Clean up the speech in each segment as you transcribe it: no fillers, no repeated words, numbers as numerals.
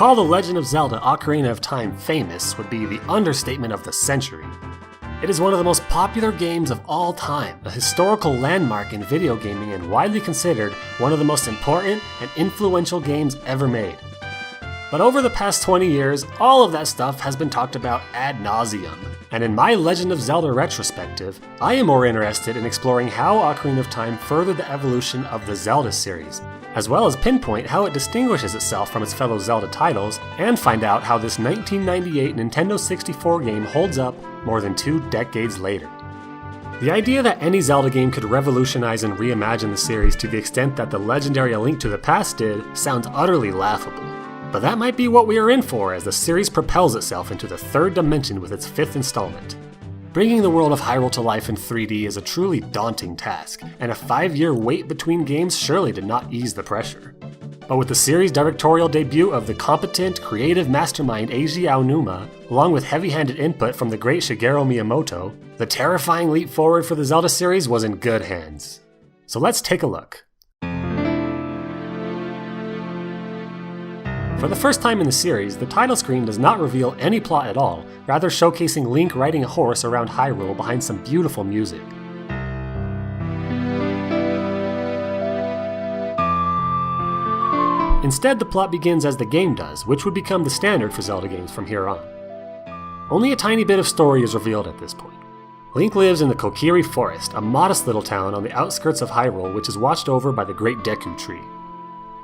call The Legend of Zelda Ocarina of Time famous would be the understatement of the century. It is one of the most popular games of all time, a historical landmark in video gaming and widely considered one of the most important and influential games ever made. But over the past 20 years, all of that stuff has been talked about ad nauseum. And in my Legend of Zelda Retrospective, I am more interested in exploring how Ocarina of Time furthered the evolution of the Zelda series, as well as pinpoint how it distinguishes itself from its fellow Zelda titles, and find out how this 1998 Nintendo 64 game holds up more than 2 decades later. The idea that any Zelda game could revolutionize and reimagine the series to the extent that the legendary A Link to the Past did sounds utterly laughable. But that might be what we are in for as the series propels itself into the third dimension with its 5th installment. Bringing the world of Hyrule to life in 3D is a truly daunting task, and a 5-year wait between games surely did not ease the pressure. But with the series' directorial debut of the competent, creative mastermind Eiji Aonuma, along with heavy-handed input from the great Shigeru Miyamoto, the terrifying leap forward for the Zelda series was in good hands. So let's take a look. For the first time in the series, the title screen does not reveal any plot at all, rather showcasing Link riding a horse around Hyrule behind some beautiful music. Instead, the plot begins as the game does, which would become the standard for Zelda games from here on. Only a tiny bit of story is revealed at this point. Link lives in the Kokiri Forest, a modest little town on the outskirts of Hyrule which is watched over by the great Deku tree.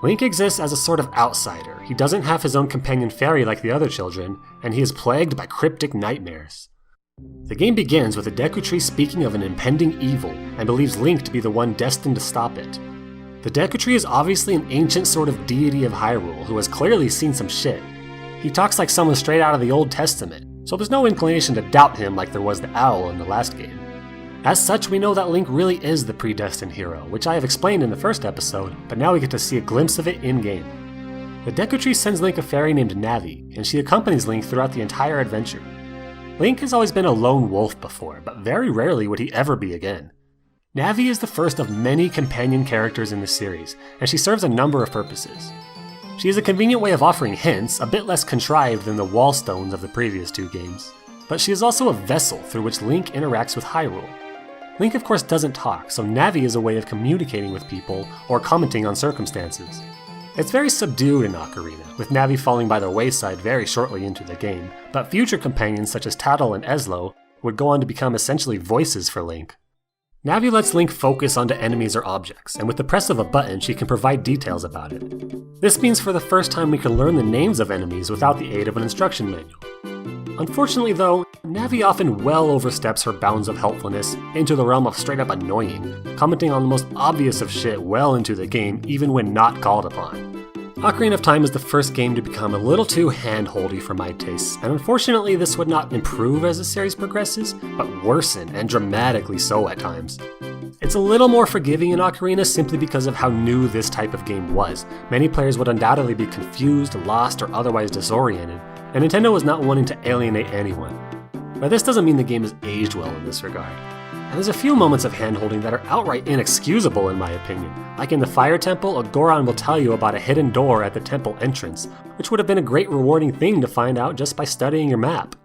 Link exists as a sort of outsider. He doesn't have his own companion fairy like the other children, and he is plagued by cryptic nightmares. The game begins with the Deku tree speaking of an impending evil, and believes Link to be the one destined to stop it. The Deku tree is obviously an ancient sort of deity of Hyrule who has clearly seen some shit. He talks like someone straight out of the Old Testament, so there's no inclination to doubt him like there was the owl in the last game. As such, we know that Link really is the predestined hero, which I have explained in the first episode, but now we get to see a glimpse of it in-game. The Deku Tree sends Link a fairy named Navi, and she accompanies Link throughout the entire adventure. Link has always been a lone wolf before, but very rarely would he ever be again. Navi is the first of many companion characters in the series, and she serves a number of purposes. She is a convenient way of offering hints, a bit less contrived than the wallstones of the previous 2 games. But she is also a vessel through which Link interacts with Hyrule. Link of course doesn't talk, so Navi is a way of communicating with people or commenting on circumstances. It's very subdued in Ocarina, with Navi falling by the wayside very shortly into the game, but future companions such as Tatl and Eslo would go on to become essentially voices for Link. Navi lets Link focus onto enemies or objects, and with the press of a button she can provide details about it. This means for the first time we can learn the names of enemies without the aid of an instruction manual. Unfortunately though, Navi often well oversteps her bounds of helpfulness into the realm of straight up annoying, commenting on the most obvious of shit well into the game even when not called upon. Ocarina of Time is the first game to become a little too hand-holdy for my tastes, and unfortunately this would not improve as the series progresses, but worsen, and dramatically so at times. It's a little more forgiving in Ocarina simply because of how new this type of game was. Many players would undoubtedly be confused, lost, or otherwise disoriented, and Nintendo was not wanting to alienate anyone. But this doesn't mean the game is aged well in this regard. And there's a few moments of hand-holding that are outright inexcusable in my opinion. Like in the Fire Temple, a Goron will tell you about a hidden door at the temple entrance, which would have been a great rewarding thing to find out just by studying your map.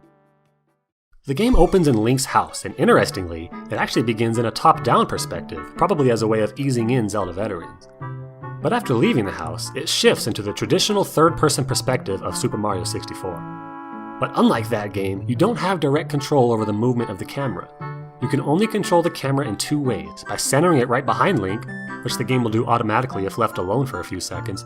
The game opens in Link's house, and interestingly, it actually begins in a top-down perspective, probably as a way of easing in Zelda veterans. But after leaving the house, it shifts into the traditional third-person perspective of Super Mario 64. But unlike that game, you don't have direct control over the movement of the camera. You can only control the camera in 2 ways, by centering it right behind Link, which the game will do automatically if left alone for a few seconds,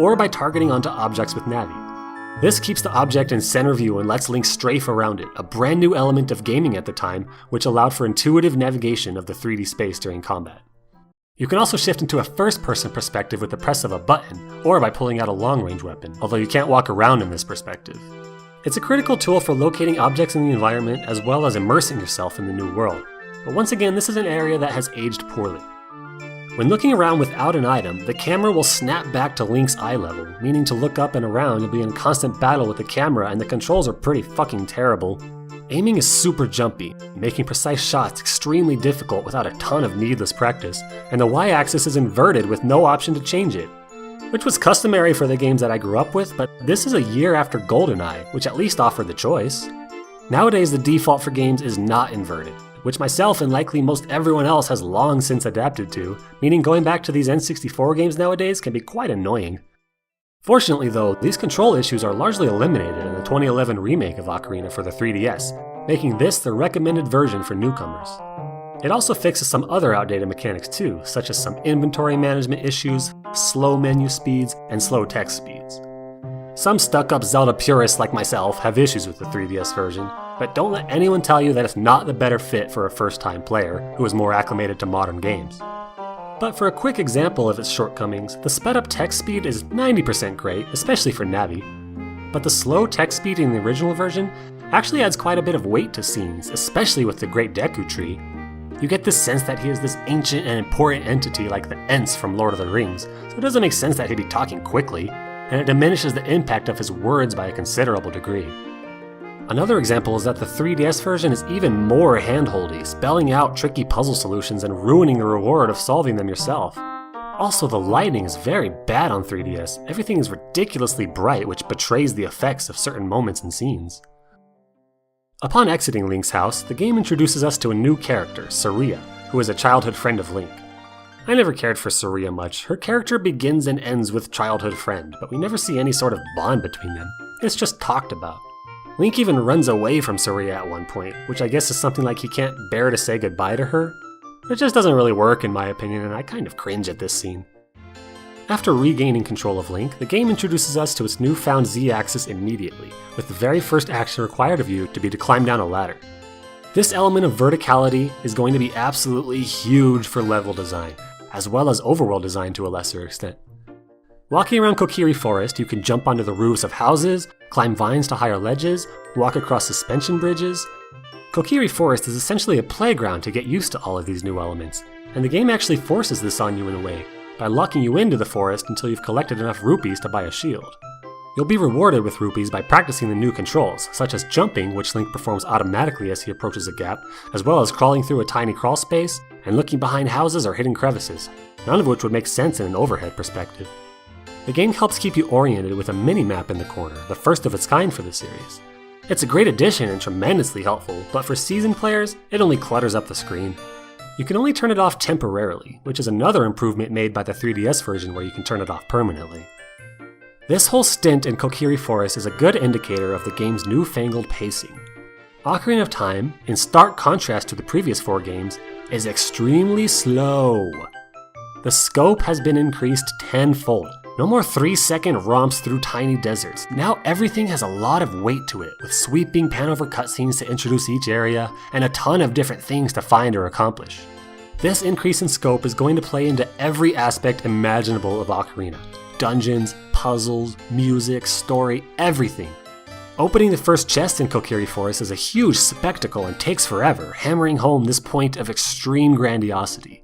or by targeting onto objects with Navi. This keeps the object in center view and lets Link strafe around it, a brand new element of gaming at the time, which allowed for intuitive navigation of the 3D space during combat. You can also shift into a first-person perspective with the press of a button, or by pulling out a long-range weapon, although you can't walk around in this perspective. It's a critical tool for locating objects in the environment as well as immersing yourself in the new world, but once again this is an area that has aged poorly. When looking around without an item, the camera will snap back to Link's eye level, meaning to look up and around you'll be in constant battle with the camera and the controls are pretty fucking terrible. Aiming is super jumpy, making precise shots extremely difficult without a ton of needless practice, and the Y-axis is inverted with no option to change it. which was customary for the games that I grew up with, but this is a year after GoldenEye, which at least offered the choice. Nowadays, the default for games is not inverted, which myself and likely most everyone else has long since adapted to, meaning going back to these N64 games nowadays can be quite annoying. Fortunately though, these control issues are largely eliminated in the 2011 remake of Ocarina for the 3DS, making this the recommended version for newcomers. It also fixes some other outdated mechanics too, such as some inventory management issues, slow menu speeds, and slow text speeds. Some stuck-up Zelda purists like myself have issues with the 3DS version, but don't let anyone tell you that it's not the better fit for a first-time player who is more acclimated to modern games. But for a quick example of its shortcomings, the sped-up text speed is 90% great, especially for Navi, but the slow text speed in the original version actually adds quite a bit of weight to scenes, especially with the Great Deku Tree. You get this sense that he is this ancient and important entity like the Ents from Lord of the Rings, so it doesn't make sense that he'd be talking quickly, and it diminishes the impact of his words by a considerable degree. Another example is that the 3DS version is even more hand-holdy, spelling out tricky puzzle solutions and ruining the reward of solving them yourself. Also, the lighting is very bad on 3DS. Everything is ridiculously bright, which betrays the effects of certain moments and scenes. Upon exiting Link's house, the game introduces us to a new character, Saria, who is a childhood friend of Link. I never cared for Saria much. Her character begins and ends with childhood friend, but we never see any sort of bond between them. It's just talked about. Link even runs away from Saria at one point, which I guess is something like he can't bear to say goodbye to her. It just doesn't really work in my opinion, and I kind of cringe at this scene. After regaining control of Link, the game introduces us to its newfound Z-axis immediately, with the very first action required of you to be to climb down a ladder. This element of verticality is going to be absolutely huge for level design, as well as overworld design to a lesser extent. Walking around Kokiri Forest, you can jump onto the roofs of houses, climb vines to higher ledges, walk across suspension bridges. Kokiri Forest is essentially a playground to get used to all of these new elements, and the game actually forces this on you in a way, by locking you into the forest until you've collected enough rupees to buy a shield. You'll be rewarded with rupees by practicing the new controls, such as jumping, which Link performs automatically as he approaches a gap, as well as crawling through a tiny crawl space, and looking behind houses or hidden crevices, none of which would make sense in an overhead perspective. The game helps keep you oriented with a mini-map in the corner, the first of its kind for the series. It's a great addition and tremendously helpful, but for seasoned players, it only clutters up the screen. You can only turn it off temporarily, which is another improvement made by the 3DS version where you can turn it off permanently. This whole stint in Kokiri Forest is a good indicator of the game's newfangled pacing. Ocarina of Time, in stark contrast to the previous 4 games, is extremely slow. The scope has been increased tenfold. No more 3-second romps through tiny deserts. Now everything has a lot of weight to it, with sweeping pan-over cutscenes to introduce each area, and a ton of different things to find or accomplish. This increase in scope is going to play into every aspect imaginable of Ocarina. Dungeons, puzzles, music, story, everything. Opening the first chest in Kokiri Forest is a huge spectacle and takes forever, hammering home this point of extreme grandiosity.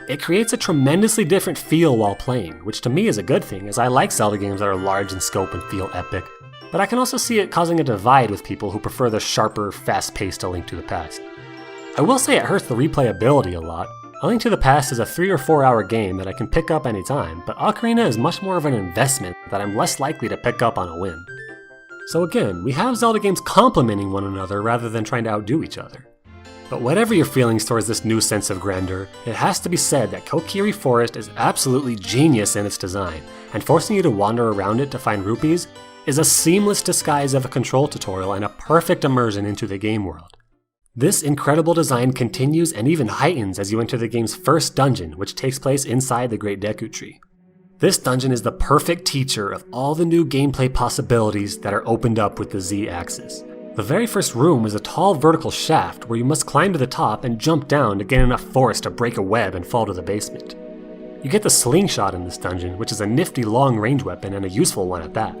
It creates a tremendously different feel while playing, which to me is a good thing, as I like Zelda games that are large in scope and feel epic, but I can also see it causing a divide with people who prefer the sharper, fast-paced A Link to the Past. I will say it hurts the replayability a lot. A Link to the Past is a 3 or 4 hour game that I can pick up anytime, but Ocarina is much more of an investment that I'm less likely to pick up on a whim. So again, we have Zelda games complementing one another rather than trying to outdo each other. But whatever your feelings towards this new sense of grandeur, it has to be said that Kokiri Forest is absolutely genius in its design, and forcing you to wander around it to find rupees is a seamless disguise of a control tutorial and a perfect immersion into the game world. This incredible design continues and even heightens as you enter the game's first dungeon, which takes place inside the Great Deku Tree. This dungeon is the perfect teacher of all the new gameplay possibilities that are opened up with the Z-axis. The very first room is a tall vertical shaft where you must climb to the top and jump down to gain enough force to break a web and fall to the basement. You get the slingshot in this dungeon, which is a nifty long-range weapon and a useful one at that.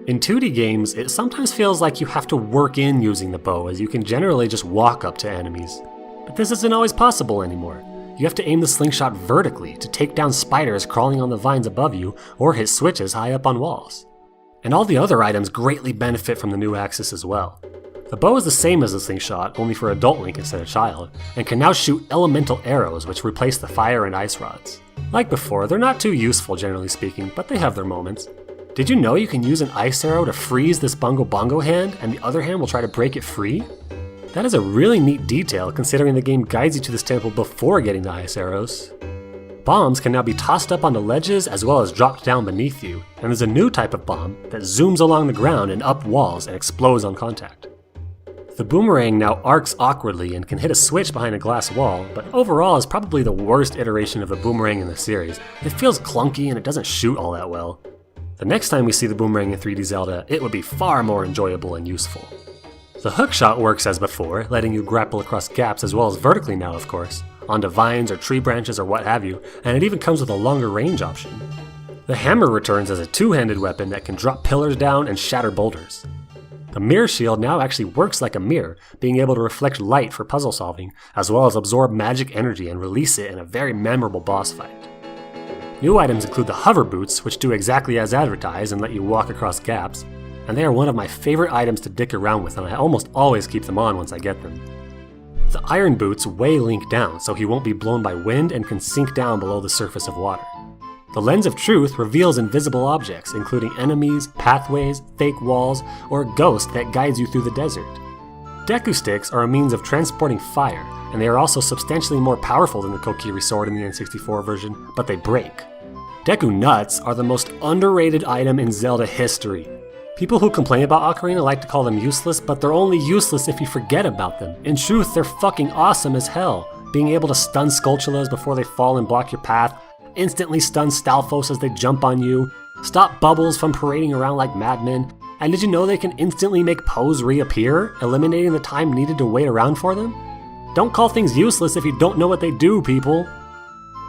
In 2D games, it sometimes feels like you have to work in using the bow, as you can generally just walk up to enemies. But this isn't always possible anymore. You have to aim the slingshot vertically to take down spiders crawling on the vines above you or hit switches high up on walls. And all the other items greatly benefit from the new axis as well. The bow is the same as the slingshot, only for adult Link instead of child, and can now shoot elemental arrows which replace the fire and ice rods. Like before, they're not too useful generally speaking, but they have their moments. Did you know you can use an ice arrow to freeze this Bongo Bongo hand, and the other hand will try to break it free? That is a really neat detail considering the game guides you to this temple before getting the ice arrows. Bombs can now be tossed up onto ledges as well as dropped down beneath you, and there's a new type of bomb that zooms along the ground and up walls and explodes on contact. The boomerang now arcs awkwardly and can hit a switch behind a glass wall, but overall is probably the worst iteration of the boomerang in the series. It feels clunky and it doesn't shoot all that well. The next time we see the boomerang in 3D Zelda, it would be far more enjoyable and useful. The hookshot works as before, letting you grapple across gaps as well as vertically now of course, onto vines or tree branches or what have you, and it even comes with a longer range option. The hammer returns as a two-handed weapon that can drop pillars down and shatter boulders. The mirror shield now actually works like a mirror, being able to reflect light for puzzle solving, as well as absorb magic energy and release it in a very memorable boss fight. New items include the hover boots, which do exactly as advertised and let you walk across gaps, and they are one of my favorite items to dick around with, and I almost always keep them on once I get them. The iron boots weigh Link down so he won't be blown by wind and can sink down below the surface of water. The Lens of Truth reveals invisible objects, including enemies, pathways, fake walls, or a ghost that guides you through the desert. Deku sticks are a means of transporting fire, and they are also substantially more powerful than the Kokiri sword in the N64 version, but they break. Deku nuts are the most underrated item in Zelda history. People who complain about Ocarina like to call them useless, but they're only useless if you forget about them. In truth, they're fucking awesome as hell. Being able to stun Skulltulas before they fall and block your path, instantly stun Stalfos as they jump on you, stop bubbles from parading around like madmen, and did you know they can instantly make Poes reappear, eliminating the time needed to wait around for them? Don't call things useless if you don't know what they do, people!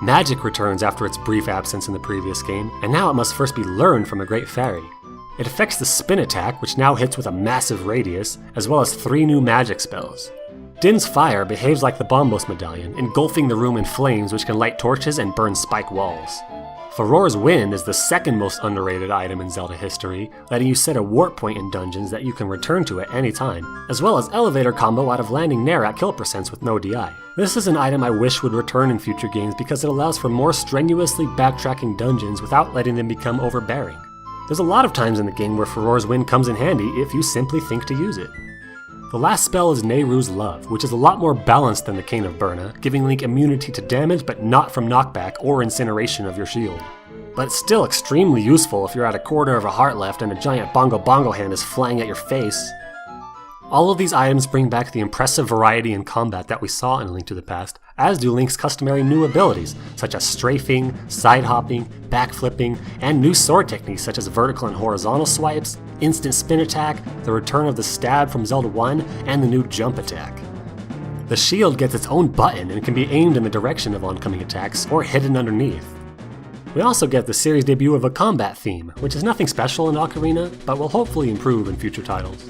Magic returns after its brief absence in the previous game, and now it must first be learned from a Great Fairy. It affects the spin attack, which now hits with a massive radius, as well as 3 new magic spells. Din's Fire behaves like the Bombos medallion, engulfing the room in flames which can light torches and burn spike walls. Farore's Wind is the second most underrated item in Zelda history, letting you set a warp point in dungeons that you can return to at any time, as well as elevator combo out of landing Nair at kill percents with no DI. This is an item I wish would return in future games because it allows for more strenuously backtracking dungeons without letting them become overbearing. There's a lot of times in the game where Farore's Wind comes in handy if you simply think to use it. The last spell is Nehru's Love, which is a lot more balanced than the Cane of Birna, giving Link immunity to damage but not from knockback or incineration of your shield. But it's still extremely useful if you're at a quarter of a heart left and a giant Bongo Bongo hand is flying at your face. All of these items bring back the impressive variety in combat that we saw in A Link to the Past, as do Link's customary new abilities, such as strafing, side-hopping, backflipping, and new sword techniques such as vertical and horizontal swipes, instant spin attack, the return of the stab from Zelda 1, and the new jump attack. The shield gets its own button and can be aimed in the direction of oncoming attacks or hidden underneath. We also get the series debut of a combat theme, which is nothing special in Ocarina, but will hopefully improve in future titles.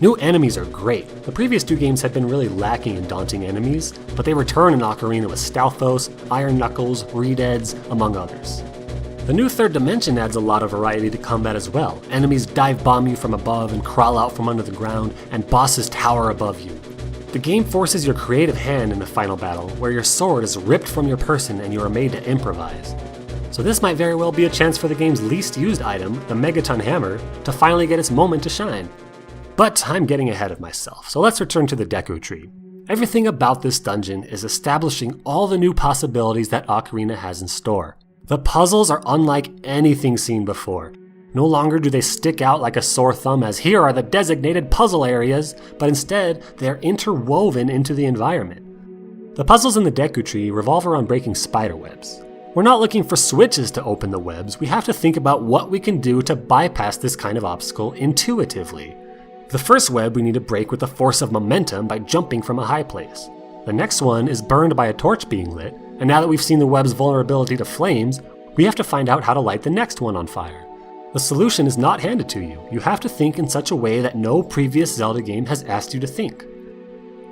New enemies are great. The previous 2 games had been really lacking in daunting enemies, but they return in Ocarina with Stalfos, Iron Knuckles, Reedheads, among others. The new third dimension adds a lot of variety to combat as well. Enemies dive bomb you from above and crawl out from under the ground, and bosses tower above you. The game forces your creative hand in the final battle, where your sword is ripped from your person and you are made to improvise. So this might very well be a chance for the game's least used item, the Megaton Hammer, to finally get its moment to shine. But I'm getting ahead of myself, so let's return to the Deku Tree. Everything about this dungeon is establishing all the new possibilities that Ocarina has in store. The puzzles are unlike anything seen before. No longer do they stick out like a sore thumb as here are the designated puzzle areas, but instead they are interwoven into the environment. The puzzles in the Deku Tree revolve around breaking spider webs. We're not looking for switches to open the webs, we have to think about what we can do to bypass this kind of obstacle intuitively. The first web we need to break with the force of momentum by jumping from a high place. The next one is burned by a torch being lit, and now that we've seen the web's vulnerability to flames, we have to find out how to light the next one on fire. The solution is not handed to you. You have to think in such a way that no previous Zelda game has asked you to think.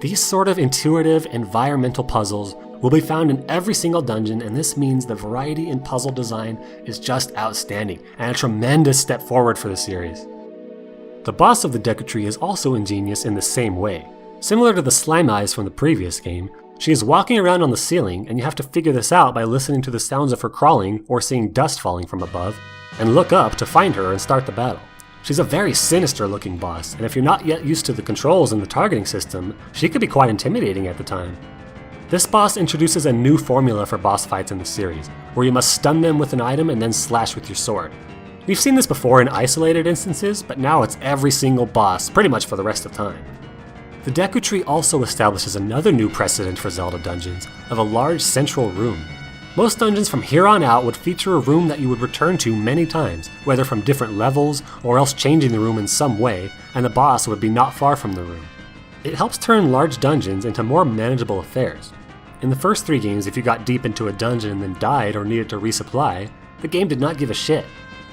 These sort of intuitive, environmental puzzles will be found in every single dungeon, and this means the variety in puzzle design is just outstanding, and a tremendous step forward for the series. The boss of the Deku Tree is also ingenious in the same way. Similar to the slime eyes from the previous game, She is walking around on the ceiling, and you have to figure this out by listening to the sounds of her crawling or seeing dust falling from above, and look up to find her and start the battle. She's a very sinister looking boss, and if you're not yet used to the controls and the targeting system, she could be quite intimidating at the time. This boss introduces a new formula for boss fights in the series, where you must stun them with an item and then slash with your sword. We've seen this before in isolated instances, but now it's every single boss, pretty much for the rest of time. The Deku Tree also establishes another new precedent for Zelda dungeons, of a large central room. Most dungeons from here on out would feature a room that you would return to many times, whether from different levels or else changing the room in some way, and the boss would be not far from the room. It helps turn large dungeons into more manageable affairs. In the first 3 games, if you got deep into a dungeon and then died or needed to resupply, the game did not give a shit.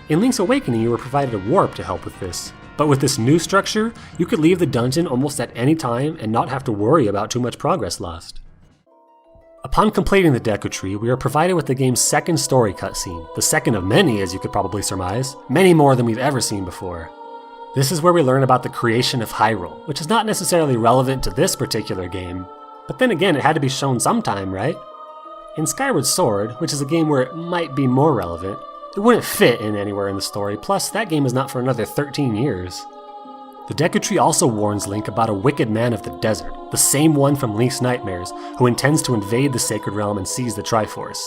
In Link's Awakening, you were provided a warp to help with this. But with this new structure, you could leave the dungeon almost at any time and not have to worry about too much progress lost. Upon completing the Deku Tree, we are provided with the game's second story cutscene, the second of many as you could probably surmise, many more than we've ever seen before. This is where we learn about the creation of Hyrule, which is not necessarily relevant to this particular game, but then again it had to be shown sometime, right? In Skyward Sword, which is a game where it might be more relevant, it wouldn't fit in anywhere in the story, plus that game is not for another 13 years. The Deku Tree also warns Link about a wicked man of the desert, the same one from Link's Nightmares, who intends to invade the Sacred Realm and seize the Triforce.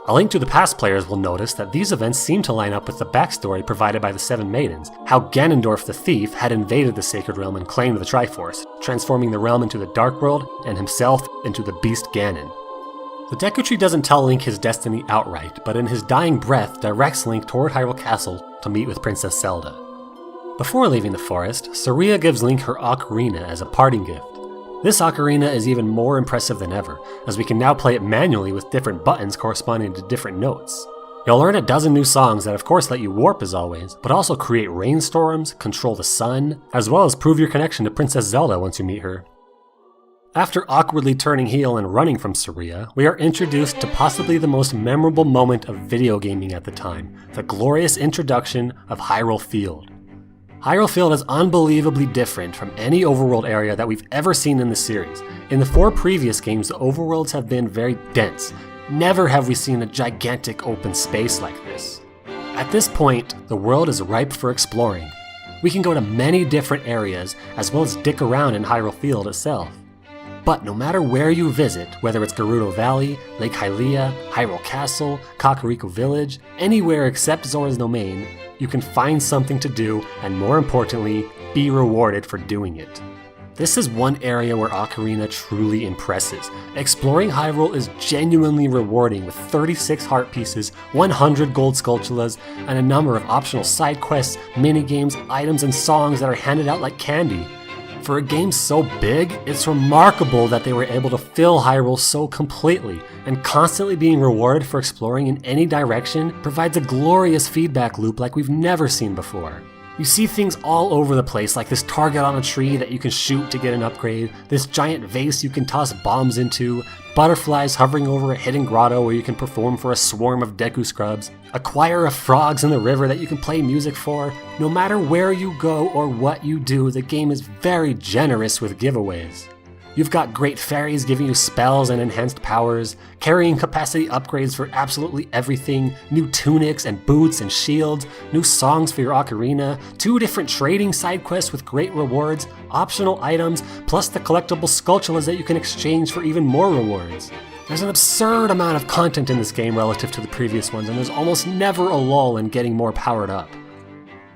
A Link to the Past players will notice that these events seem to line up with the backstory provided by the Seven Maidens, how Ganondorf the Thief had invaded the Sacred Realm and claimed the Triforce, transforming the realm into the Dark World and himself into the Beast Ganon. The Deku Tree doesn't tell Link his destiny outright, but in his dying breath directs Link toward Hyrule Castle to meet with Princess Zelda. Before leaving the forest, Saria gives Link her ocarina as a parting gift. This ocarina is even more impressive than ever, as we can now play it manually with different buttons corresponding to different notes. You'll learn a dozen new songs that of course let you warp as always, but also create rainstorms, control the sun, as well as prove your connection to Princess Zelda once you meet her. After awkwardly turning heel and running from Saria, we are introduced to possibly the most memorable moment of video gaming at the time, the glorious introduction of Hyrule Field. Hyrule Field is unbelievably different from any overworld area that we've ever seen in the series. In the 4 previous games, the overworlds have been very dense. Never have we seen a gigantic open space like this. At this point, the world is ripe for exploring. We can go to many different areas, as well as dick around in Hyrule Field itself. But no matter where you visit, whether it's Gerudo Valley, Lake Hylia, Hyrule Castle, Kokiri Village, anywhere except Zora's domain, you can find something to do and more importantly, be rewarded for doing it. This is one area where Ocarina truly impresses. Exploring Hyrule is genuinely rewarding with 36 heart pieces, 100 gold sculptulas, and a number of optional side quests, minigames, items, and songs that are handed out like candy. For a game so big, it's remarkable that they were able to fill Hyrule so completely, and constantly being rewarded for exploring in any direction provides a glorious feedback loop like we've never seen before. You see things all over the place, like this target on a tree that you can shoot to get an upgrade, this giant vase you can toss bombs into, butterflies hovering over a hidden grotto where you can perform for a swarm of Deku scrubs, a choir of frogs in the river that you can play music for. No matter where you go or what you do, the game is very generous with giveaways. You've got great fairies giving you spells and enhanced powers, carrying capacity upgrades for absolutely everything, new tunics and boots and shields, new songs for your ocarina, 2 different trading side quests with great rewards, optional items, plus the collectible sculptulas that you can exchange for even more rewards. There's an absurd amount of content in this game relative to the previous ones, and there's almost never a lull in getting more powered up.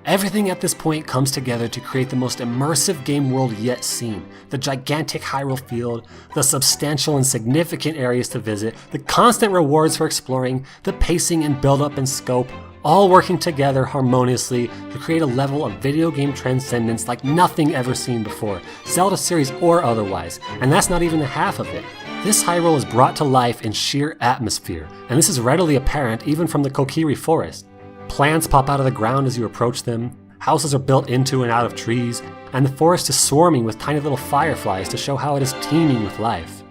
Everything at this point comes together to create the most immersive game world yet seen. The gigantic Hyrule Field, the substantial and significant areas to visit, the constant rewards for exploring, the pacing and build-up and scope, all working together harmoniously to create a level of video game transcendence like nothing ever seen before, Zelda series or otherwise, and that's not even the half of it. This Hyrule is brought to life in sheer atmosphere, and this is readily apparent even from the Kokiri Forest. Plants pop out of the ground as you approach them, houses are built into and out of trees, and the forest is swarming with tiny little fireflies to show how it is teeming with life.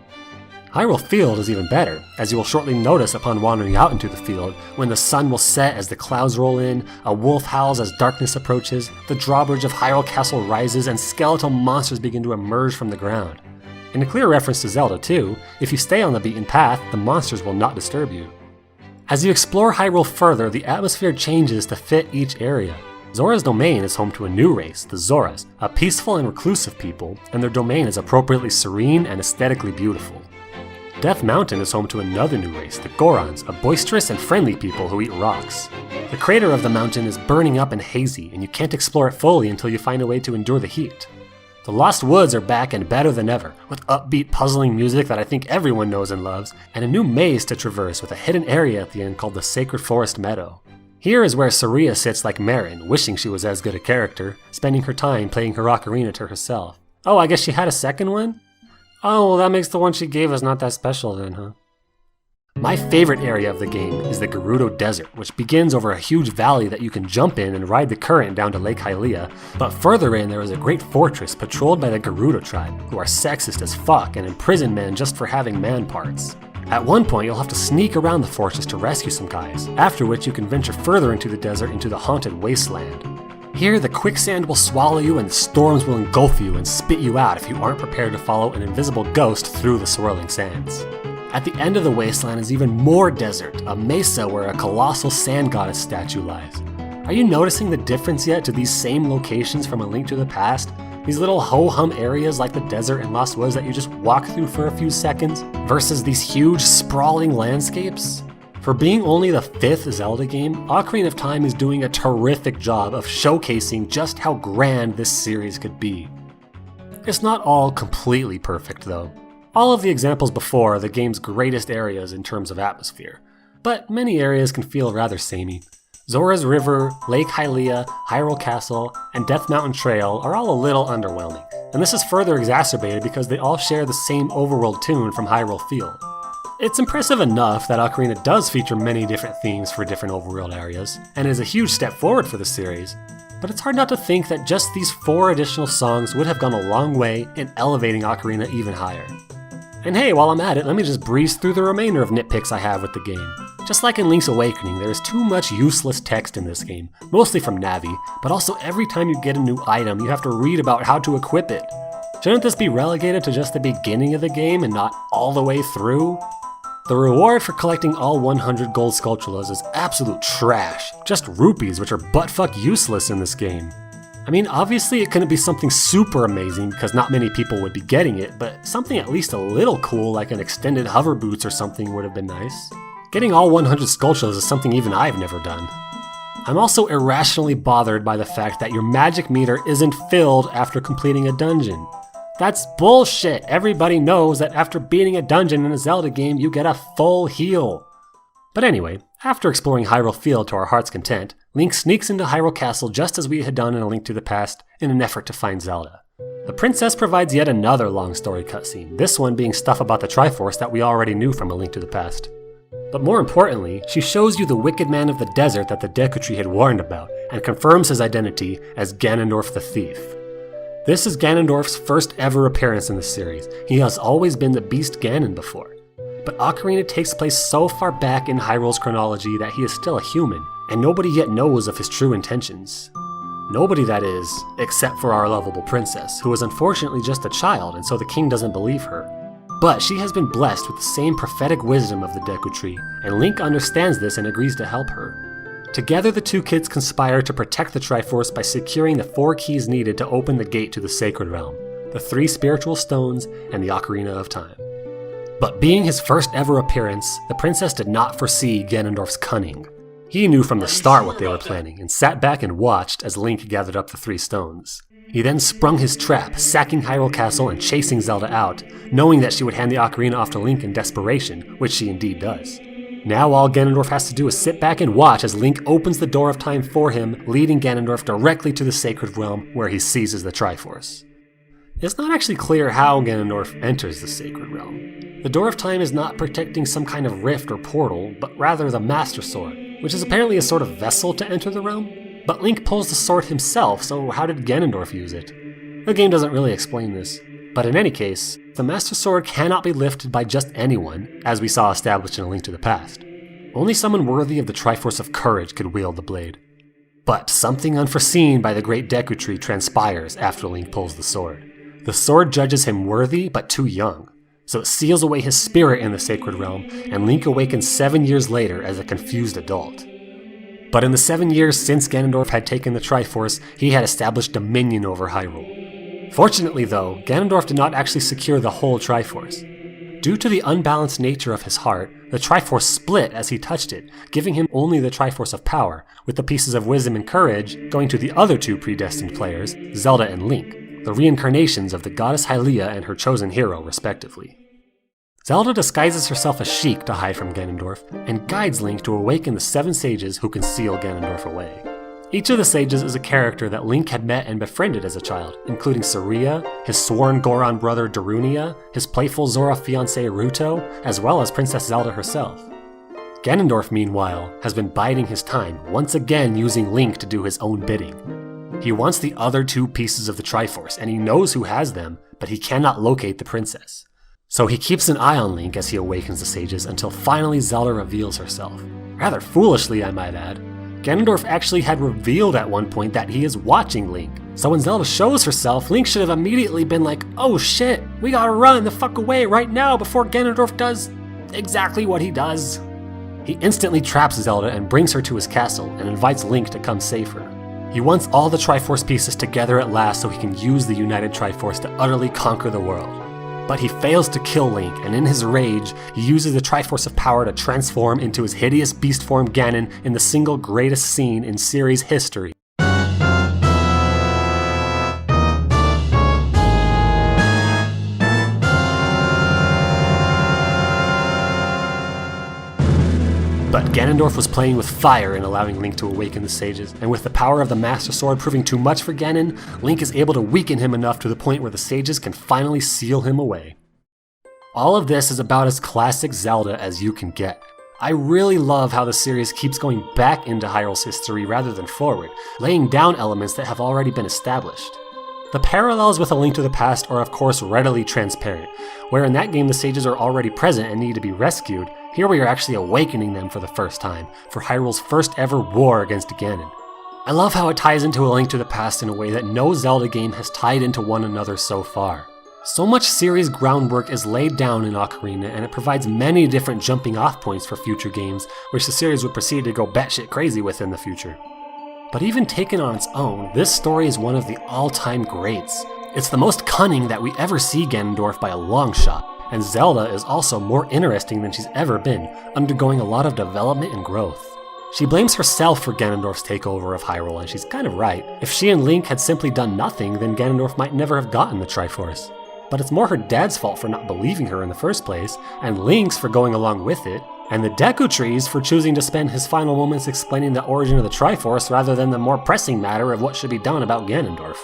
Hyrule Field is even better, as you will shortly notice upon wandering out into the field, when the sun will set as the clouds roll in, a wolf howls as darkness approaches, the drawbridge of Hyrule Castle rises, and skeletal monsters begin to emerge from the ground. In a clear reference to Zelda too, if you stay on the beaten path, the monsters will not disturb you. As you explore Hyrule further, the atmosphere changes to fit each area. Zora's domain is home to a new race, the Zoras, a peaceful and reclusive people, and their domain is appropriately serene and aesthetically beautiful. Death Mountain is home to another new race, the Gorons, a boisterous and friendly people who eat rocks. The crater of the mountain is burning up and hazy, and you can't explore it fully until you find a way to endure the heat. The Lost Woods are back and better than ever, with upbeat, puzzling music that I think everyone knows and loves, and a new maze to traverse with a hidden area at the end called the Sacred Forest Meadow. Here is where Saria sits like Marin, wishing she was as good a character, spending her time playing her ocarina to herself. Oh, I guess she had a second one? Oh, well that makes the one she gave us not that special then, huh? My favorite area of the game is the Gerudo Desert, which begins over a huge valley that you can jump in and ride the current down to Lake Hylia, but further in there is a great fortress patrolled by the Gerudo tribe, who are sexist as fuck and imprison men just for having man parts. At one point you'll have to sneak around the fortress to rescue some guys, after which you can venture further into the desert into the haunted wasteland. Here, the quicksand will swallow you and the storms will engulf you and spit you out if you aren't prepared to follow an invisible ghost through the swirling sands. At the end of the wasteland is even more desert, a mesa where a colossal sand goddess statue lies. Are you noticing the difference yet to these same locations from A Link to the Past? These little ho-hum areas like the desert and Lost Woods that you just walk through for a few seconds, versus these huge, sprawling landscapes? For being only the 5th Zelda game, Ocarina of Time is doing a terrific job of showcasing just how grand this series could be. It's not all completely perfect though. All of the examples before are the game's greatest areas in terms of atmosphere, but many areas can feel rather samey. Zora's River, Lake Hylia, Hyrule Castle, and Death Mountain Trail are all a little underwhelming, and this is further exacerbated because they all share the same overworld tune from Hyrule Field. It's impressive enough that Ocarina does feature many different themes for different overworld areas, and is a huge step forward for the series, but it's hard not to think that just these 4 additional songs would have gone a long way in elevating Ocarina even higher. And hey, while I'm at it, let me just breeze through the remainder of nitpicks I have with the game. Just like in Link's Awakening, there is too much useless text in this game, mostly from Navi, but also every time you get a new item, you have to read about how to equip it. Shouldn't this be relegated to just the beginning of the game and not all the way through? The reward for collecting all 100 gold Skulltulas is absolute trash, just rupees which are buttfuck useless in this game. I mean, obviously it couldn't be something super amazing because not many people would be getting it, but something at least a little cool like an extended hover boots or something would have been nice. Getting all 100 Skulltulas is something even I've never done. I'm also irrationally bothered by the fact that your magic meter isn't filled after completing a dungeon. That's bullshit! Everybody knows that after beating a dungeon in a Zelda game, you get a full heal. But anyway, after exploring Hyrule Field to our heart's content, Link sneaks into Hyrule Castle just as we had done in A Link to the Past in an effort to find Zelda. The princess provides yet another long story cutscene, this one being stuff about the Triforce that we already knew from A Link to the Past. But more importantly, she shows you the wicked man of the desert that the Deku Tree had warned about, and confirms his identity as Ganondorf the Thief. This is Ganondorf's first ever appearance in the series. He has always been the Beast Ganon before. But Ocarina takes place so far back in Hyrule's chronology that he is still a human, and nobody yet knows of his true intentions. Nobody, that is, except for our lovable princess, who is unfortunately just a child, and so the king doesn't believe her. But she has been blessed with the same prophetic wisdom of the Deku Tree, and Link understands this and agrees to help her. Together the two kids conspire to protect the Triforce by securing the 4 keys needed to open the gate to the Sacred Realm, the 3 spiritual stones, and the Ocarina of Time. But being his first ever appearance, the princess did not foresee Ganondorf's cunning. He knew from the start what they were planning, and sat back and watched as Link gathered up the 3 stones. He then sprung his trap, sacking Hyrule Castle and chasing Zelda out, knowing that she would hand the Ocarina off to Link in desperation, which she indeed does. Now all Ganondorf has to do is sit back and watch as Link opens the door of time for him, leading Ganondorf directly to the Sacred Realm where he seizes the Triforce. It's not actually clear how Ganondorf enters the Sacred Realm. The Door of Time is not protecting some kind of rift or portal, but rather the Master Sword, which is apparently a sort of vessel to enter the realm. But Link pulls the sword himself, so how did Ganondorf use it? The game doesn't really explain this. But in any case, the Master Sword cannot be lifted by just anyone, as we saw established in A Link to the Past. Only someone worthy of the Triforce of Courage could wield the blade. But something unforeseen by the great Deku Tree transpires after Link pulls the sword. The sword judges him worthy but too young, so it seals away his spirit in the sacred realm, and Link awakens 7 years later as a confused adult. But in the 7 years since Ganondorf had taken the Triforce, he had established dominion over Hyrule. Fortunately though, Ganondorf did not actually secure the whole Triforce. Due to the unbalanced nature of his heart, the Triforce split as he touched it, giving him only the Triforce of Power, with the pieces of Wisdom and Courage going to the other two predestined players, Zelda and Link, the reincarnations of the goddess Hylia and her chosen hero, respectively. Zelda disguises herself as Sheik to hide from Ganondorf, and guides Link to awaken the 7 sages who can seal Ganondorf away. Each of the sages is a character that Link had met and befriended as a child, including Saria, his sworn Goron brother Darunia, his playful Zora fiancé Ruto, as well as Princess Zelda herself. Ganondorf, meanwhile, has been biding his time, once again using Link to do his own bidding. He wants the other 2 pieces of the Triforce, and he knows who has them, but he cannot locate the princess. So he keeps an eye on Link as he awakens the sages until finally Zelda reveals herself. Rather foolishly, I might add. Ganondorf actually had revealed at one point that he is watching Link, so when Zelda shows herself, Link should have immediately been like, "Oh shit, we gotta run the fuck away right now before Ganondorf does exactly what he does." He instantly traps Zelda and brings her to his castle and invites Link to come save her. He wants all the Triforce pieces together at last so he can use the united Triforce to utterly conquer the world. But he fails to kill Link, and in his rage, he uses the Triforce of Power to transform into his hideous beast form Ganon in the single greatest scene in series history. But Ganondorf was playing with fire in allowing Link to awaken the sages, and with the power of the Master Sword proving too much for Ganon, Link is able to weaken him enough to the point where the sages can finally seal him away. All of this is about as classic Zelda as you can get. I really love how the series keeps going back into Hyrule's history rather than forward, laying down elements that have already been established. The parallels with A Link to the Past are of course readily transparent, where in that game the sages are already present and need to be rescued. Here we are actually awakening them for the first time, for Hyrule's first ever war against Ganon. I love how it ties into A Link to the Past in a way that no Zelda game has tied into one another so far. So much series groundwork is laid down in Ocarina, and it provides many different jumping off points for future games, which the series would proceed to go batshit crazy with in the future. But even taken on its own, this story is one of the all-time greats. It's the most cunning that we ever see Ganondorf by a long shot, and Zelda is also more interesting than she's ever been, undergoing a lot of development and growth. She blames herself for Ganondorf's takeover of Hyrule, and she's kind of right. If she and Link had simply done nothing, then Ganondorf might never have gotten the Triforce. But it's more her dad's fault for not believing her in the first place, and Link's for going along with it, and the Deku Tree's for choosing to spend his final moments explaining the origin of the Triforce rather than the more pressing matter of what should be done about Ganondorf.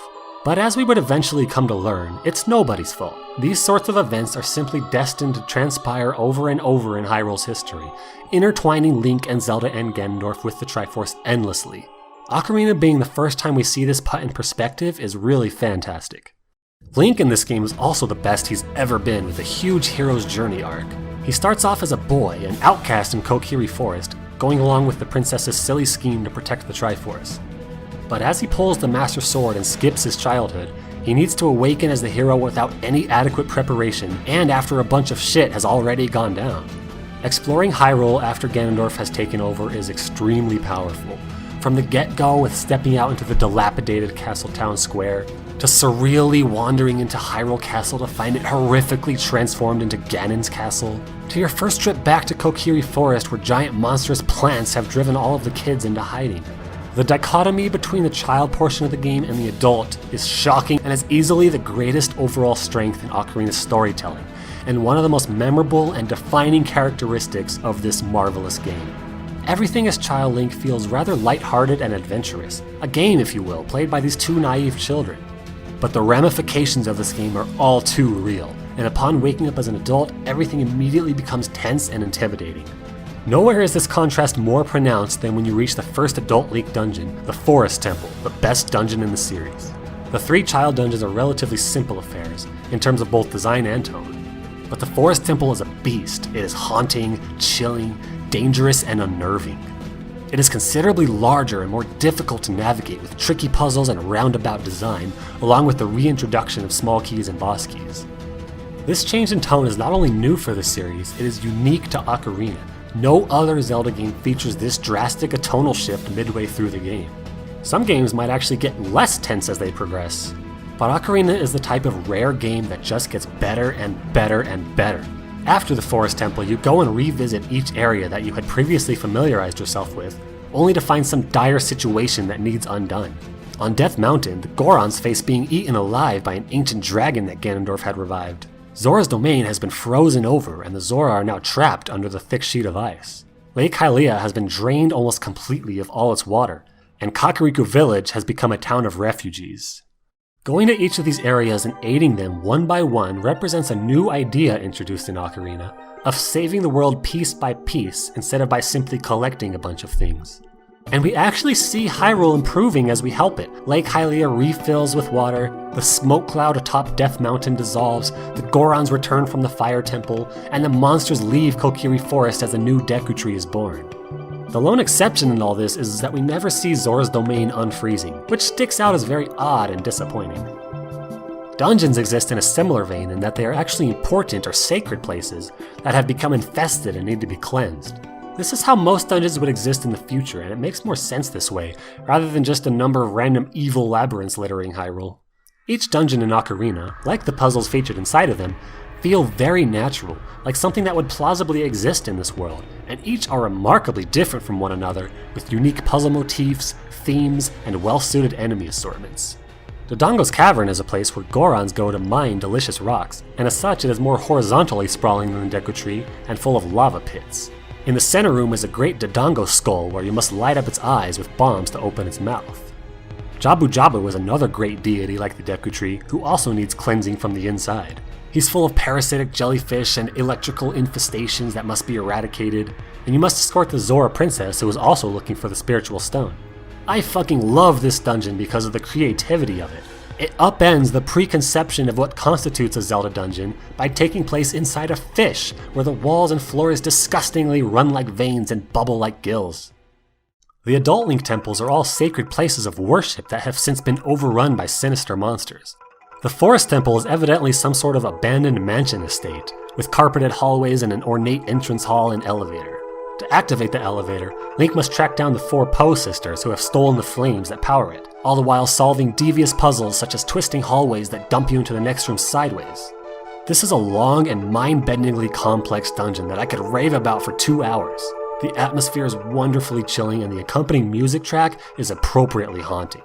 But as we would eventually come to learn, it's nobody's fault. These sorts of events are simply destined to transpire over and over in Hyrule's history, intertwining Link and Zelda and Ganondorf with the Triforce endlessly. Ocarina being the first time we see this put in perspective is really fantastic. Link in this game is also the best he's ever been, with a huge hero's journey arc. He starts off as a boy, an outcast in Kokiri Forest, going along with the princess's silly scheme to protect the Triforce. But as he pulls the Master Sword and skips his childhood, he needs to awaken as the hero without any adequate preparation, and after a bunch of shit has already gone down. Exploring Hyrule after Ganondorf has taken over is extremely powerful. From the get-go with stepping out into the dilapidated castle town square, to surreally wandering into Hyrule Castle to find it horrifically transformed into Ganon's castle, to your first trip back to Kokiri Forest where giant monstrous plants have driven all of the kids into hiding. The dichotomy between the child portion of the game and the adult is shocking and is easily the greatest overall strength in Ocarina's storytelling, and one of the most memorable and defining characteristics of this marvelous game. Everything as Child Link feels rather lighthearted and adventurous, a game, if you will, played by these two naive children. But the ramifications of this game are all too real, and upon waking up as an adult, everything immediately becomes tense and intimidating. Nowhere is this contrast more pronounced than when you reach the first adult Link dungeon, the Forest Temple, the best dungeon in the series. The 3 child dungeons are relatively simple affairs, in terms of both design and tone. But the Forest Temple is a beast. It is haunting, chilling, dangerous, and unnerving. It is considerably larger and more difficult to navigate with tricky puzzles and a roundabout design, along with the reintroduction of small keys and boss keys. This change in tone is not only new for the series, it is unique to Ocarina. No other Zelda game features this drastic a tonal shift midway through the game. Some games might actually get less tense as they progress, but Ocarina is the type of rare game that just gets better and better and better. After the Forest Temple, you go and revisit each area that you had previously familiarized yourself with, only to find some dire situation that needs undone. On Death Mountain, the Gorons face being eaten alive by an ancient dragon that Ganondorf had revived. Zora's domain has been frozen over, and the Zora are now trapped under the thick sheet of ice. Lake Hylia has been drained almost completely of all its water, and Kokiri Village has become a town of refugees. Going to each of these areas and aiding them one by one represents a new idea introduced in Ocarina, of saving the world piece by piece instead of by simply collecting a bunch of things. And we actually see Hyrule improving as we help it. Lake Hylia refills with water, the smoke cloud atop Death Mountain dissolves, the Gorons return from the Fire Temple, and the monsters leave Kokiri Forest as a new Deku tree is born. The lone exception in all this is that we never see Zora's domain unfreezing, which sticks out as very odd and disappointing. Dungeons exist in a similar vein in that they are actually important or sacred places that have become infested and need to be cleansed. This is how most dungeons would exist in the future, and it makes more sense this way, rather than just a number of random evil labyrinths littering Hyrule. Each dungeon in Ocarina, like the puzzles featured inside of them, feel very natural, like something that would plausibly exist in this world, and each are remarkably different from one another, with unique puzzle motifs, themes, and well-suited enemy assortments. Dodongo's Cavern is a place where Gorons go to mine delicious rocks, and as such it is more horizontally sprawling than the Deku Tree, and full of lava pits. In the center room is a great Dodongo skull where you must light up its eyes with bombs to open its mouth. Jabu Jabu is another great deity like the Deku Tree, who also needs cleansing from the inside. He's full of parasitic jellyfish and electrical infestations that must be eradicated, and you must escort the Zora princess who is also looking for the spiritual stone. I fucking love this dungeon because of the creativity of it. It upends the preconception of what constitutes a Zelda dungeon by taking place inside a fish, where the walls and floors disgustingly run like veins and bubble like gills. The adult Link temples are all sacred places of worship that have since been overrun by sinister monsters. The Forest Temple is evidently some sort of abandoned mansion estate, with carpeted hallways and an ornate entrance hall and elevator. To activate the elevator, Link must track down the 4 Po sisters who have stolen the flames that power it, all the while solving devious puzzles such as twisting hallways that dump you into the next room sideways. This is a long and mind-bendingly complex dungeon that I could rave about for 2 hours. The atmosphere is wonderfully chilling and the accompanying music track is appropriately haunting.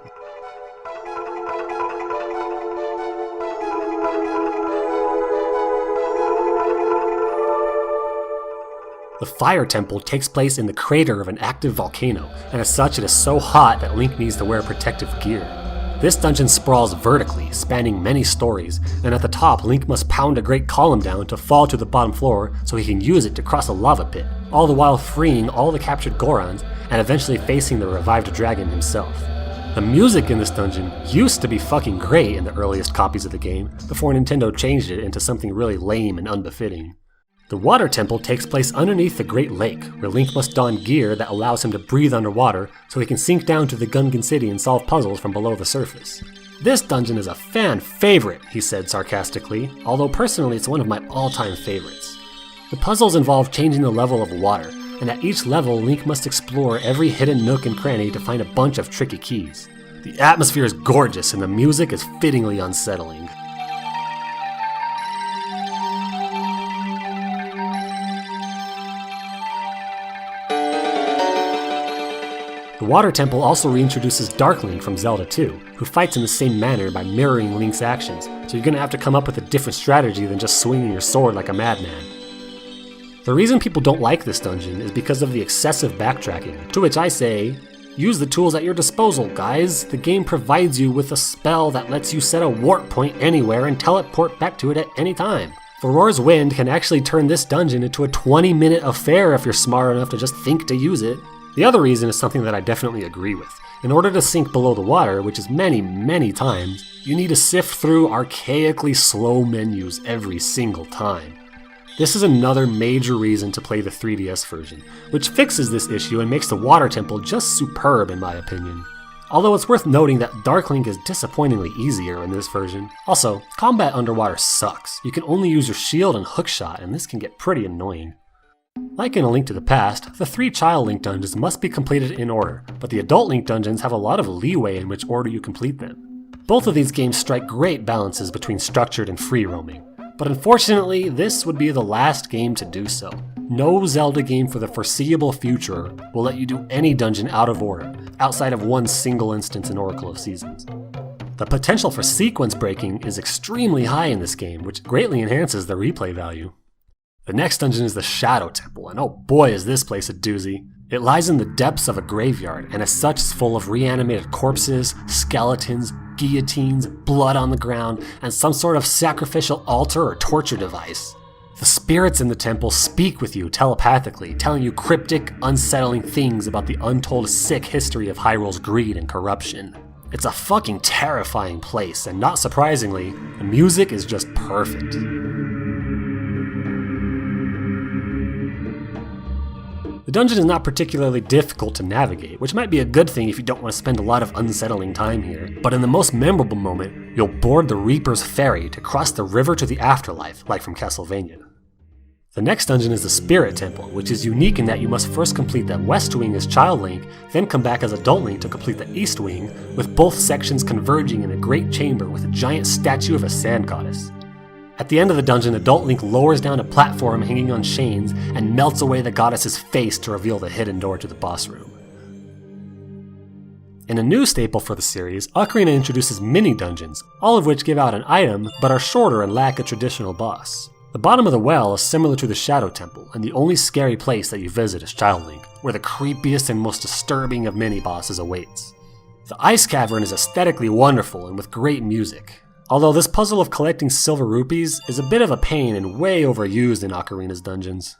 The Fire Temple takes place in the crater of an active volcano, and as such it is so hot that Link needs to wear protective gear. This dungeon sprawls vertically, spanning many stories, and at the top Link must pound a great column down to fall to the bottom floor so he can use it to cross a lava pit, all the while freeing all the captured Gorons and eventually facing the revived dragon himself. The music in this dungeon used to be fucking great in the earliest copies of the game, before Nintendo changed it into something really lame and unbefitting. The Water Temple takes place underneath the Great Lake, where Link must don gear that allows him to breathe underwater so he can sink down to the Gungan City and solve puzzles from below the surface. This dungeon is a fan favorite, he said sarcastically, although personally it's one of my all-time favorites. The puzzles involve changing the level of water, and at each level Link must explore every hidden nook and cranny to find a bunch of tricky keys. The atmosphere is gorgeous and the music is fittingly unsettling. The Water Temple also reintroduces Dark Link from Zelda 2, who fights in the same manner by mirroring Link's actions, so you're gonna have to come up with a different strategy than just swinging your sword like a madman. The reason people don't like this dungeon is because of the excessive backtracking, to which I say, use the tools at your disposal, guys. The game provides you with a spell that lets you set a warp point anywhere and teleport back to it at any time. Farore's Wind can actually turn this dungeon into a 20-minute affair if you're smart enough to just think to use it. The other reason is something that I definitely agree with. In order to sink below the water, which is many, many times, you need to sift through archaically slow menus every single time. This is another major reason to play the 3DS version, which fixes this issue and makes the water temple just superb in my opinion. Although it's worth noting that Dark Link is disappointingly easier in this version. Also, combat underwater sucks. You can only use your shield and hookshot, and this can get pretty annoying. Like in A Link to the Past, the 3 Child Link dungeons must be completed in order, but the Adult Link dungeons have a lot of leeway in which order you complete them. Both of these games strike great balances between structured and free roaming, but unfortunately, this would be the last game to do so. No Zelda game for the foreseeable future will let you do any dungeon out of order, outside of one single instance in Oracle of Seasons. The potential for sequence breaking is extremely high in this game, which greatly enhances the replay value. The next dungeon is the Shadow Temple, and oh boy is this place a doozy. It lies in the depths of a graveyard, and as such is full of reanimated corpses, skeletons, guillotines, blood on the ground, and some sort of sacrificial altar or torture device. The spirits in the temple speak with you telepathically, telling you cryptic, unsettling things about the untold sick history of Hyrule's greed and corruption. It's a fucking terrifying place, and not surprisingly, the music is just perfect. The dungeon is not particularly difficult to navigate, which might be a good thing if you don't want to spend a lot of unsettling time here, but in the most memorable moment, you'll board the Reaper's Ferry to cross the river to the afterlife, like from Castlevania. The next dungeon is the Spirit Temple, which is unique in that you must first complete the West Wing as Child Link, then come back as Adult Link to complete the East Wing, with both sections converging in a great chamber with a giant statue of a sand goddess. At the end of the dungeon, Adult Link lowers down a platform hanging on chains and melts away the goddess's face to reveal the hidden door to the boss room. In a new staple for the series, Ocarina introduces mini-dungeons, all of which give out an item, but are shorter and lack a traditional boss. The bottom of the well is similar to the Shadow Temple, and the only scary place that you visit is Child Link, where the creepiest and most disturbing of mini-bosses awaits. The Ice Cavern is aesthetically wonderful and with great music, although this puzzle of collecting silver rupees is a bit of a pain and way overused in Ocarina's dungeons.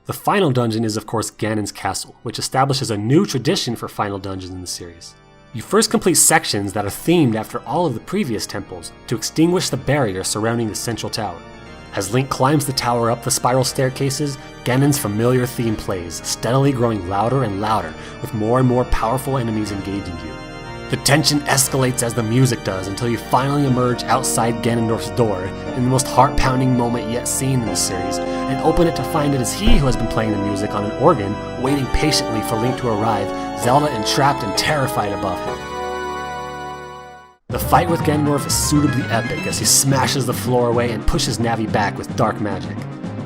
The final dungeon is of course Ganon's Castle, which establishes a new tradition for final dungeons in the series. You first complete sections that are themed after all of the previous temples to extinguish the barrier surrounding the central tower. As Link climbs the tower up the spiral staircases, Ganon's familiar theme plays, steadily growing louder and louder, with more and more powerful enemies engaging you. The tension escalates as the music does until you finally emerge outside Ganondorf's door in the most heart-pounding moment yet seen in the series, and open it to find it is he who has been playing the music on an organ, waiting patiently for Link to arrive, Zelda entrapped and terrified above him. The fight with Ganondorf is suitably epic as he smashes the floor away and pushes Navi back with dark magic.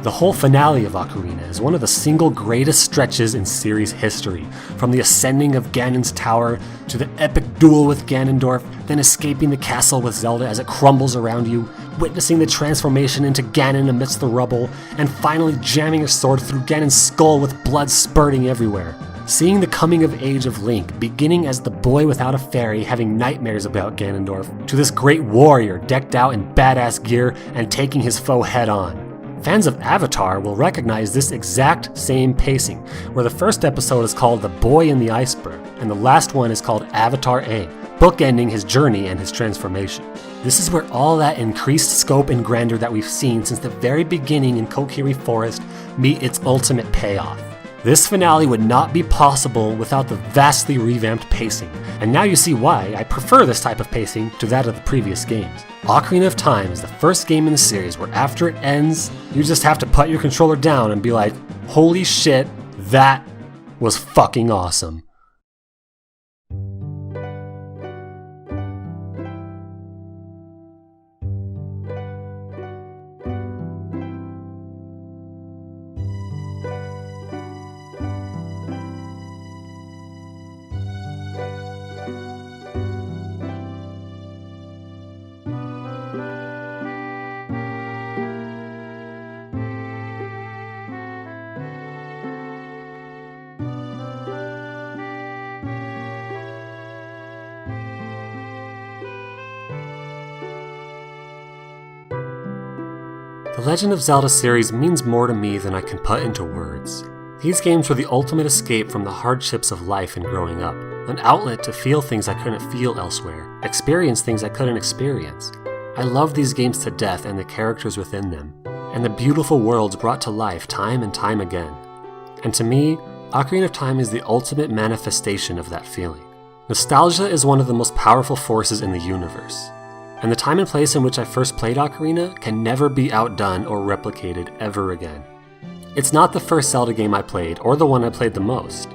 The whole finale of Ocarina is one of the single greatest stretches in series history, from the ascending of Ganon's tower to the epic duel with Ganondorf, then escaping the castle with Zelda as it crumbles around you, witnessing the transformation into Ganon amidst the rubble, and finally jamming your sword through Ganon's skull with blood spurting everywhere. Seeing the coming of age of Link, beginning as the boy without a fairy having nightmares about Ganondorf, to this great warrior decked out in badass gear and taking his foe head on. Fans of Avatar will recognize this exact same pacing, where the first episode is called The Boy in the Iceberg, and the last one is called Avatar Aang, bookending his journey and his transformation. This is where all that increased scope and grandeur that we've seen since the very beginning in Kokiri Forest meet its ultimate payoff. This finale would not be possible without the vastly revamped pacing, and now you see why I prefer this type of pacing to that of the previous games. Ocarina of Time is the first game in the series where after it ends, you just have to put your controller down and be like, holy shit, that was fucking awesome. The Legend of Zelda series means more to me than I can put into words. These games were the ultimate escape from the hardships of life and growing up, an outlet to feel things I couldn't feel elsewhere, experience things I couldn't experience. I love these games to death and the characters within them. and the beautiful worlds brought to life time and time again. And to me, Ocarina of Time is the ultimate manifestation of that feeling. Nostalgia is one of the most powerful forces in the universe, and the time and place in which I first played Ocarina can never be outdone or replicated ever again. It's not the first Zelda game I played, or the one I played the most,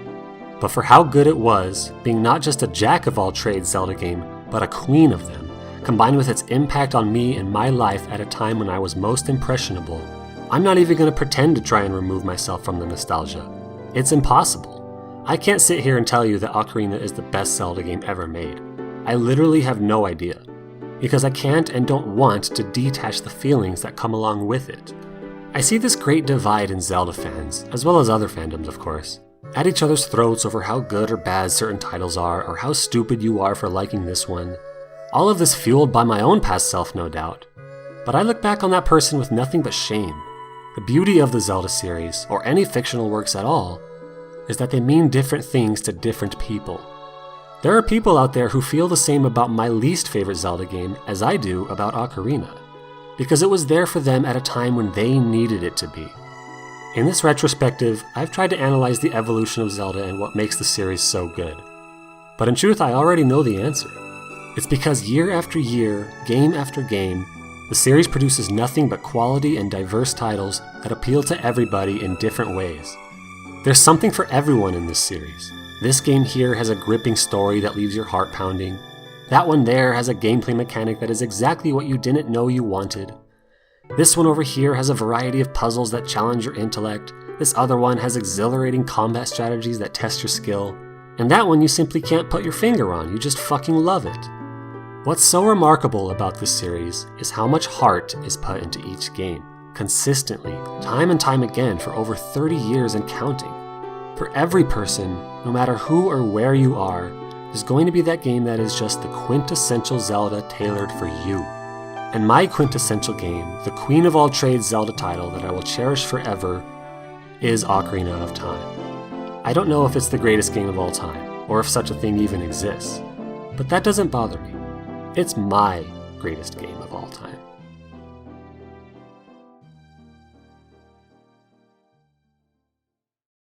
but for how good it was, being not just a jack-of-all-trades Zelda game, but a queen of them, combined with its impact on me and my life at a time when I was most impressionable, I'm not even going to pretend to try and remove myself from the nostalgia. It's impossible. I can't sit here and tell you that Ocarina is the best Zelda game ever made. I literally have no idea, because I can't and don't want to detach the feelings that come along with it. I see this great divide in Zelda fans, as well as other fandoms of course, at each other's throats over how good or bad certain titles are, or how stupid you are for liking this one. All of this fueled by my own past self, no doubt. But I look back on that person with nothing but shame. The beauty of the Zelda series, or any fictional works at all, is that they mean different things to different people. There are people out there who feel the same about my least favorite Zelda game as I do about Ocarina, because it was there for them at a time when they needed it to be. In this retrospective, I've tried to analyze the evolution of Zelda and what makes the series so good. But in truth, I already know the answer. It's because year after year, game after game, the series produces nothing but quality and diverse titles that appeal to everybody in different ways. There's something for everyone in this series. This game here has a gripping story that leaves your heart pounding. That one there has a gameplay mechanic that is exactly what you didn't know you wanted. This one over here has a variety of puzzles that challenge your intellect. This other one has exhilarating combat strategies that test your skill. And that one you simply can't put your finger on, you just fucking love it. What's so remarkable about this series is how much heart is put into each game, consistently, time and time again for over 30 years and counting. For every person, no matter who or where you are, there's going to be that game that is just the quintessential Zelda tailored for you. And my quintessential game, the queen of all trades Zelda title that I will cherish forever, is Ocarina of Time. I don't know if it's the greatest game of all time, or if such a thing even exists, but that doesn't bother me. It's my greatest game